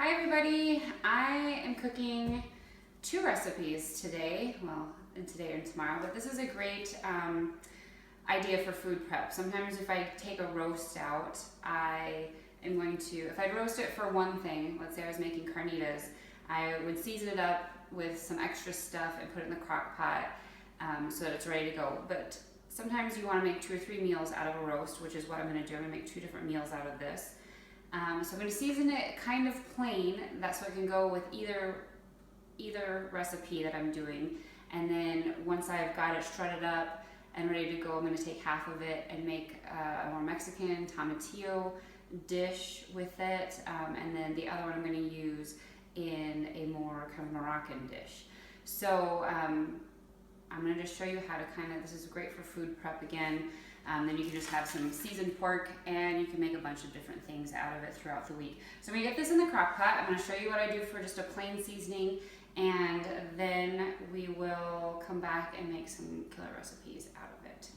Hi everybody, I am cooking two recipes today, well, today and tomorrow, but this is a great idea for food prep. Sometimes if I take a roast out, I am going to, if I roast it for one thing, let's say I was making carnitas, I would season it up with some extra stuff and put it in the crock pot so that it's ready to go. But sometimes you want to make 2 or 3 meals out of a roast, which is what I'm going to do. I'm going to make 2 different meals out of this. So I'm going to season it kind of plain, so it can go with either recipe that I'm doing. And then once I've got it shredded up and ready to go, I'm going to take half of it and make a more Mexican tomatillo dish with it. And then the other one I'm going to use in a more kind of Moroccan dish. So I'm going to just show you how to this is great for food prep again. Then you can just have some seasoned pork and you can make a bunch of different things out of it throughout the week. So I'm going to get this in the crock pot. I'm going to show you what I do for just a plain seasoning, and then we will come back and make some killer recipes out of it.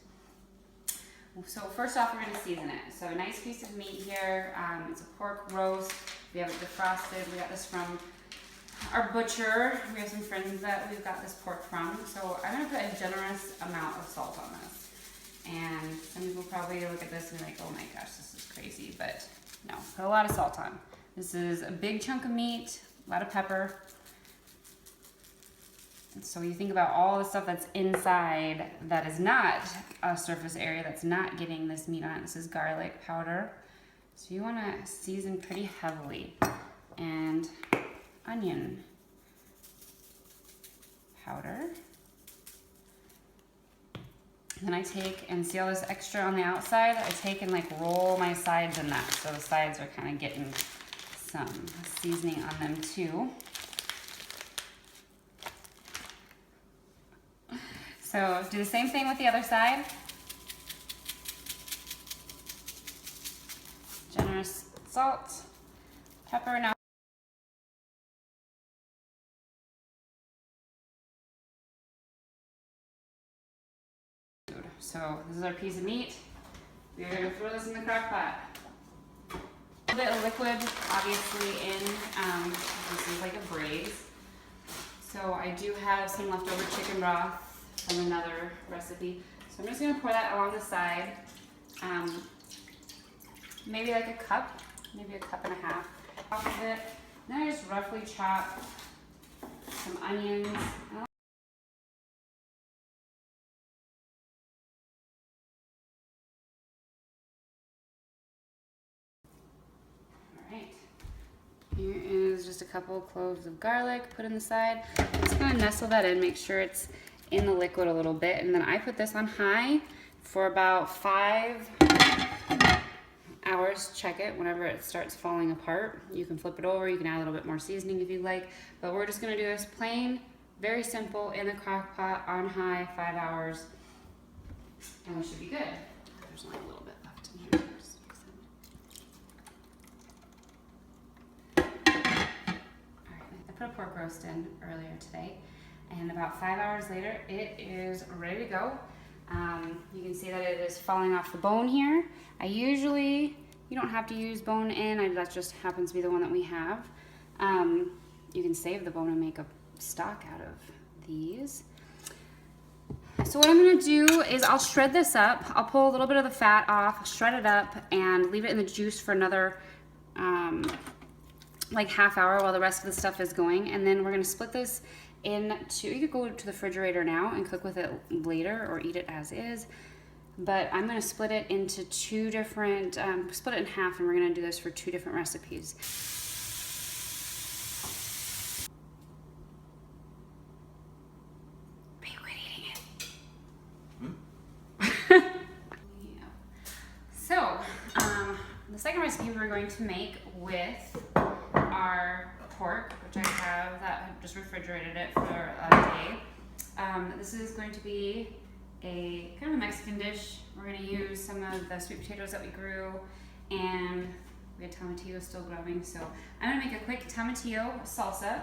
So first off, we're going to season it. So a nice piece of meat here. It's a pork roast. We have it defrosted. We got this from our butcher. We have some friends that we've got this pork from. So I'm going to put a generous amount of salt on this. And some people probably look at this and be like, oh my gosh, this is crazy, but no, put a lot of salt on. This is a big chunk of meat, a lot of pepper. And so you think about all the stuff that's inside that is not a surface area, that's not getting this meat on it. This is garlic powder. So you want to season pretty heavily. And onion powder. Then I take and see all this extra on the outside, I take and roll my sides in that. So the sides are kind of getting some seasoning on them too. So do the same thing with the other side. Generous salt, pepper. Now so this is our piece of meat. We're going to throw this in the crock pot. A little bit of liquid, obviously, in. This is like a braise. So I do have some leftover chicken broth from another recipe. So I'm just going to pour that along the side. Maybe like a cup, maybe a cup and a half off of it. Then I just roughly chop some onions. Here is just a couple cloves of garlic put in the side. I'm just gonna nestle that in, make sure it's in the liquid a little bit, and then I put this on high for about 5 hours. Check it whenever it starts falling apart. You can flip it over, you can add a little bit more seasoning if you'd like, but we're just gonna do this plain, very simple, in the crock pot on high, 5 hours, and we should be good. There's only a little bit left in here. I put a pork roast in earlier today, and about 5 hours later it is ready to go. You can see that it is falling off the bone here. You don't have to use bone in, that just happens to be the one that we have. You can save the bone and make a stock out of these. So what I'm going to do is I'll shred this up. I'll pull a little bit of the fat off, shred it up, and leave it in the juice for another half hour while the rest of the stuff is going. And then we're going to split this into, you could go to the refrigerator now and cook with it later or eat it as is, but I'm going to split it into 2 different, split it in half, and we're going to do this for 2 different recipes. Are you quit eating it? Yeah. So the second recipe we're going to make with our pork, which I have that I just refrigerated it for a day. This is going to be a kind of a Mexican dish. We're going to use some of the sweet potatoes that we grew, and we have tomatillos still growing. So I'm going to make a quick tomatillo salsa.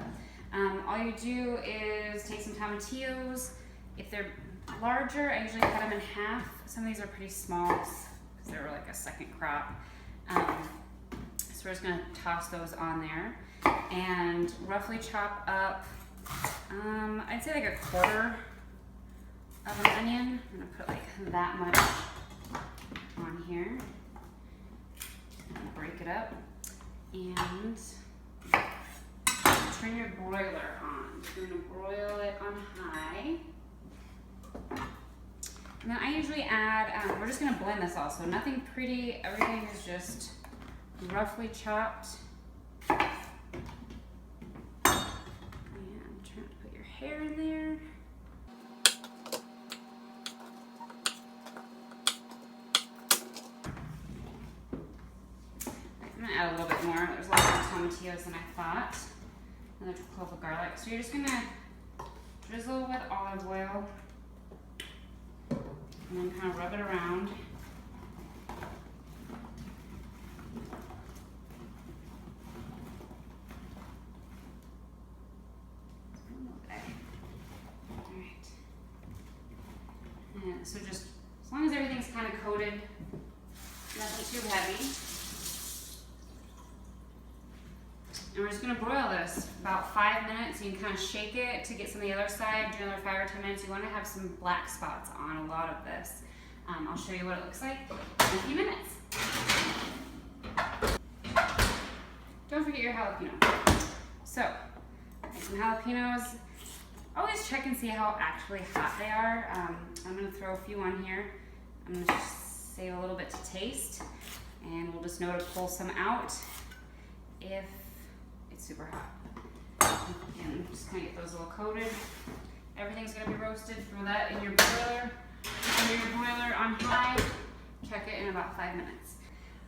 All you do is take some tomatillos. If they're larger, I usually cut them in half. Some of these are pretty small because they were like a second crop. So we're just gonna toss those on there and roughly chop up, I'd say like a quarter of an onion. I'm gonna put like that much on here. Break it up and turn your broiler on. You're gonna broil it on high. And then I usually add, we're just gonna blend this also. Nothing pretty, everything is just roughly chopped. And try to put your hair in there. I'm gonna add a little bit more. There's a lot more tomatillos than I thought. Another clove of garlic. So you're just gonna drizzle with olive oil and then kind of rub it around. Okay. All right. And so just as long as everything's kind of coated, nothing too heavy. And we're just gonna broil this about 5 minutes. You can kind of shake it to get some of the other side, do another 5 or 10 minutes. You wanna have some black spots on a lot of this. I'll show you what it looks like in a few minutes. Don't forget your jalapeno. So, make some jalapenos. Always check and see how actually hot they are. I'm gonna throw a few on here. I'm gonna just save a little bit to taste, and we'll just know to pull some out if it's super hot. And just kind of get those a little coated. Everything's gonna be roasted. Throw that in your broiler. Under your broiler on high. Check it in about 5 minutes.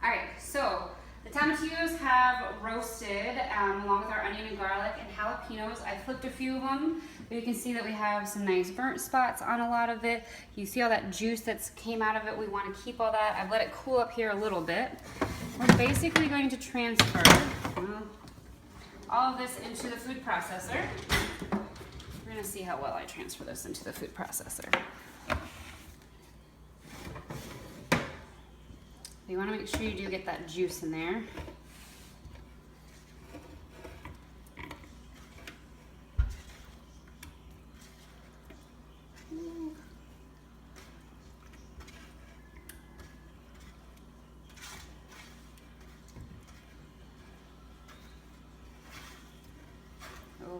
All right, so the tomatillos have roasted along with our onion and garlic and jalapenos. I flipped a few of them, but you can see that we have some nice burnt spots on a lot of it. You see all that juice that's came out of it. We want to keep all that. I've let it cool up here a little bit. We're basically going to transfer all of this into the food processor. We're gonna see how well I transfer this into the food processor. You wanna make sure you do get that juice in there.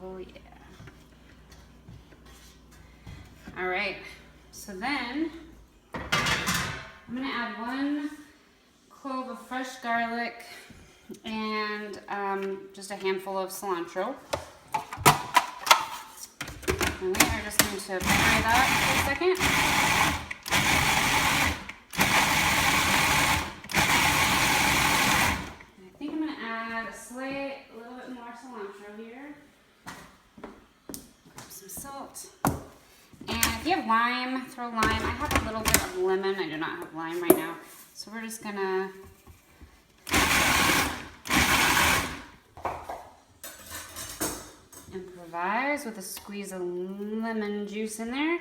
Oh yeah. All right, so then I'm gonna add 1 clove of fresh garlic and just a handful of cilantro. And we are just going to fry that for a second. And I think I'm gonna add a little bit more cilantro here. Some salt. And if you have lime, throw lime. I have a little bit of lemon. I do not have lime right now. So we're just gonna improvise with a squeeze of lemon juice in there.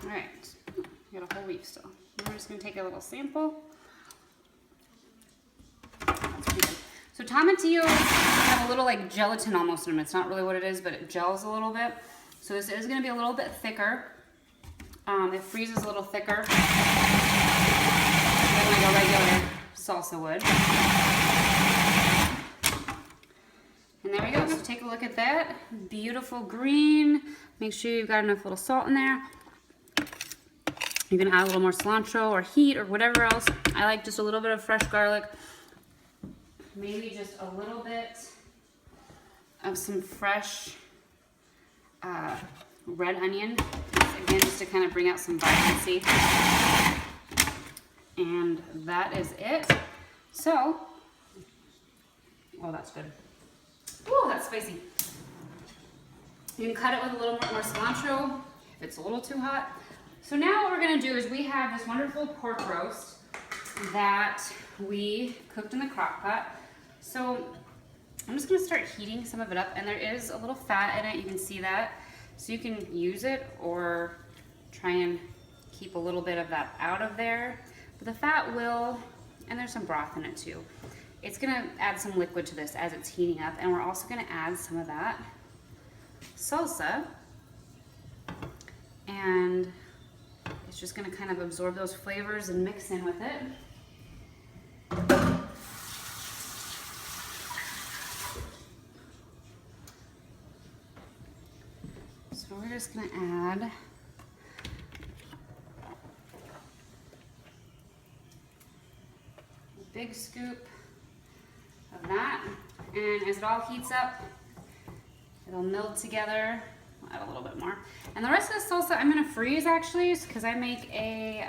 All right, we got a whole leaf still. And we're just gonna take a little sample. That's pretty good. So tomatillos have a little like gelatin almost in them. It's not really what it is, but it gels a little bit. So this is gonna be a little bit thicker. It freezes a little thicker than like a regular salsa would. And there we go, so take a look at that. Beautiful green. Make sure you've got enough little salt in there. You can add a little more cilantro or heat or whatever else. I like just a little bit of fresh garlic. Maybe just a little bit of some fresh red onion. Again, just to kind of bring out some vibrancy. And that is it. So, oh, that's good. Ooh, that's spicy. You can cut it with a little more cilantro if it's a little too hot. So now what we're gonna do is we have this wonderful pork roast that we cooked in the crock pot. So I'm just gonna start heating some of it up, and there is a little fat in it, you can see that. So you can use it or try and keep a little bit of that out of there. But the fat will, and there's some broth in it too. It's gonna add some liquid to this as it's heating up, and we're also gonna add some of that salsa, and it's just gonna kind of absorb those flavors and mix in with it. So we're just gonna add a big scoop of that, and as it all heats up, it'll meld together. I'll add a little bit more. And the rest of the salsa I'm gonna freeze actually, because I make a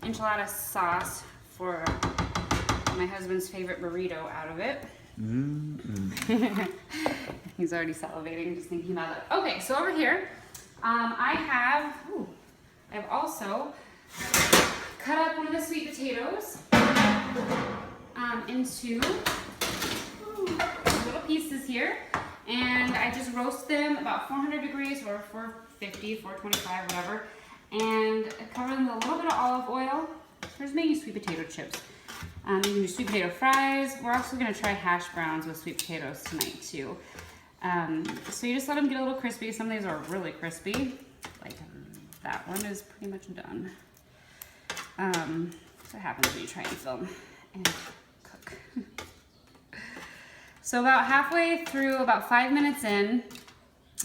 enchilada sauce for my husband's favorite burrito out of it. He's already salivating just thinking about it. Okay, so over here, I've also cut up one of the sweet potatoes into little pieces here, and I just roast them about 400 degrees or 450, 425, whatever, and cover them with a little bit of olive oil. There's maybe sweet potato chips. You can do sweet potato fries. We're also going to try hash browns with sweet potatoes tonight too. So you just let them get a little crispy. Some of these are really crispy. Like that one is pretty much done. That happens when you try and film and cook. So about halfway through, about 5 minutes in,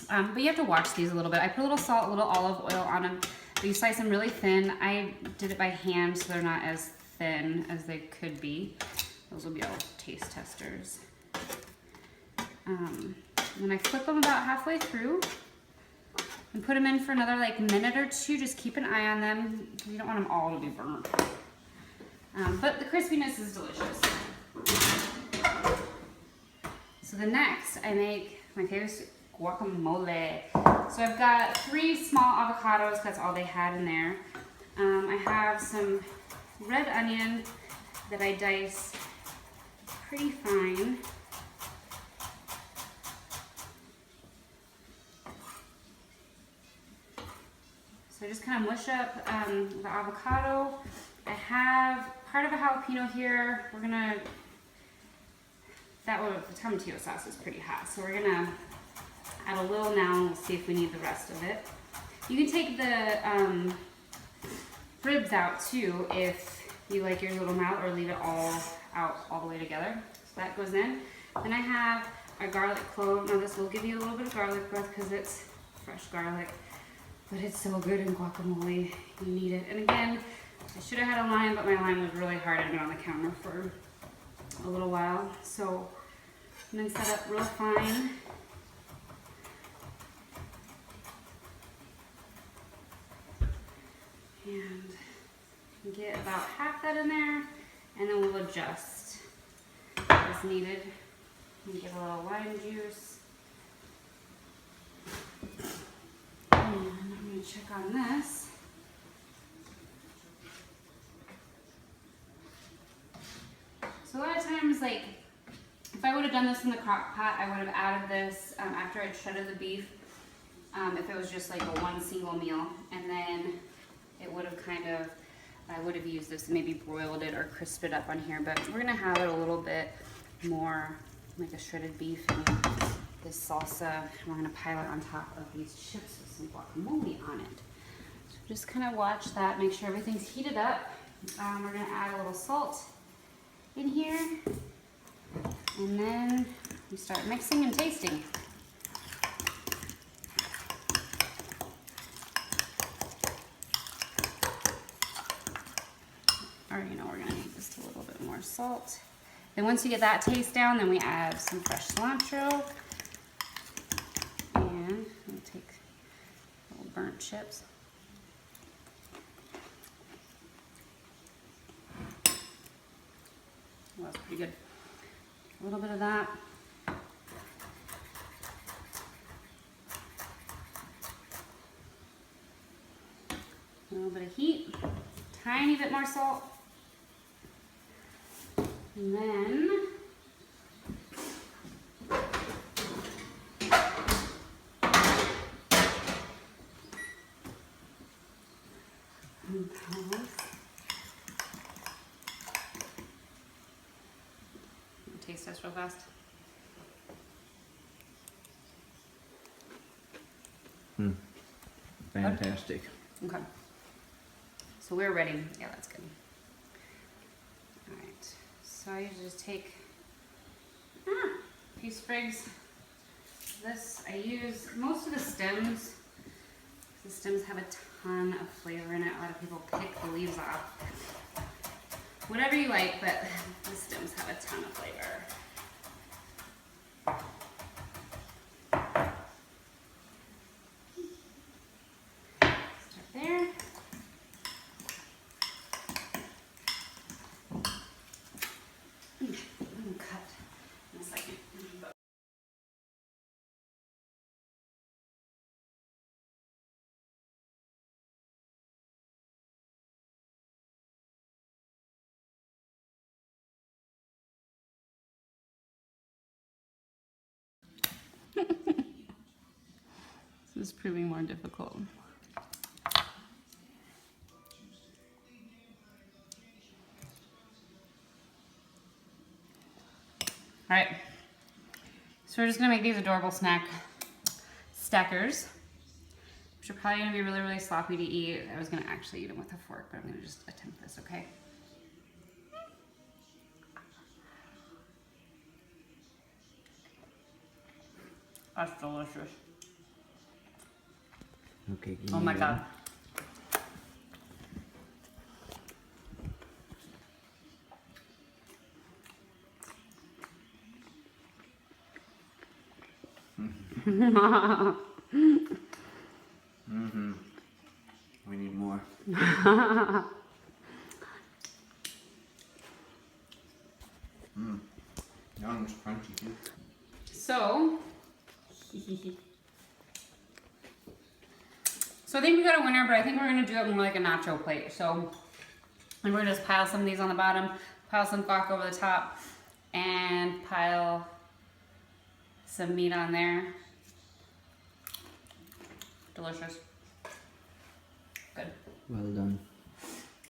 but you have to watch these a little bit. I put a little salt, a little olive oil on them. But you slice them really thin. I did it by hand so they're not as thin as they could be. Those will be all taste testers. When I flip them about halfway through and put them in for another like minute or two, just keep an eye on them because you don't want them all to be burnt. But the crispiness is delicious. So the next I make my favorite guacamole. So I've got 3 small avocados, that's all they had in there. I have some red onion that I dice pretty fine. So I just kind of mush up the avocado. I have part of a jalapeno here. We're gonna, the tomatillo sauce is pretty hot, so we're gonna add a little now and we'll see if we need the rest of it. You can take the ribs out too if you like yours a little mild, or leave it all out all the way together. So that goes in. Then I have a garlic clove. Now this will give you a little bit of garlic breath because it's fresh garlic, but it's so good in guacamole. You need it. And again, I should have had a lime, but my lime was really hard. I've been on the counter for a little while. So mince that up real fine. And get about half that in there, and then we'll adjust as needed. And give a little lime juice. And I'm going to check on this. So a lot of times, like, if I would have done this in the crock pot, I would have added this after I'd shredded the beef, if it was just like a one single meal, and then it would have kind of, I would have used this and maybe broiled it or crisped it up on here, but we're gonna have it a little bit more like a shredded beef and this salsa. We're gonna pile it on top of these chips with some guacamole on it. So just kind of watch that, make sure everything's heated up. We're gonna add a little salt in here, and then we start mixing and tasting. Already know we're gonna need just a little bit more salt. Then once you get that taste down, then we add some fresh cilantro. And we'll take little burnt chips. Well, that's pretty good. A little bit of that. A little bit of heat. Tiny bit more salt. And then taste test real fast? Fantastic. Okay. So we're ready. Yeah, that's good. All right. So I usually just take a few sprigs of this. I use most of the stems. The stems have a ton of flavor in it. A lot of people pick the leaves off. Whatever you like, but the stems have a ton of flavor. Start there. I'm cut in a second. This is proving more difficult. All right, so we're just gonna make these adorable snack stackers, which are probably gonna be really, really sloppy to eat. I was gonna actually eat them with a fork, but I'm gonna just attempt this, okay? That's delicious. Okay. Oh my God. We need more. That one's crunchy too. So I think we got a winner, but I think we're gonna do it more like a nacho plate. So we're gonna just pile some of these on the bottom, pile some guac over the top, and pile some meat on there. Delicious. Good. Well done.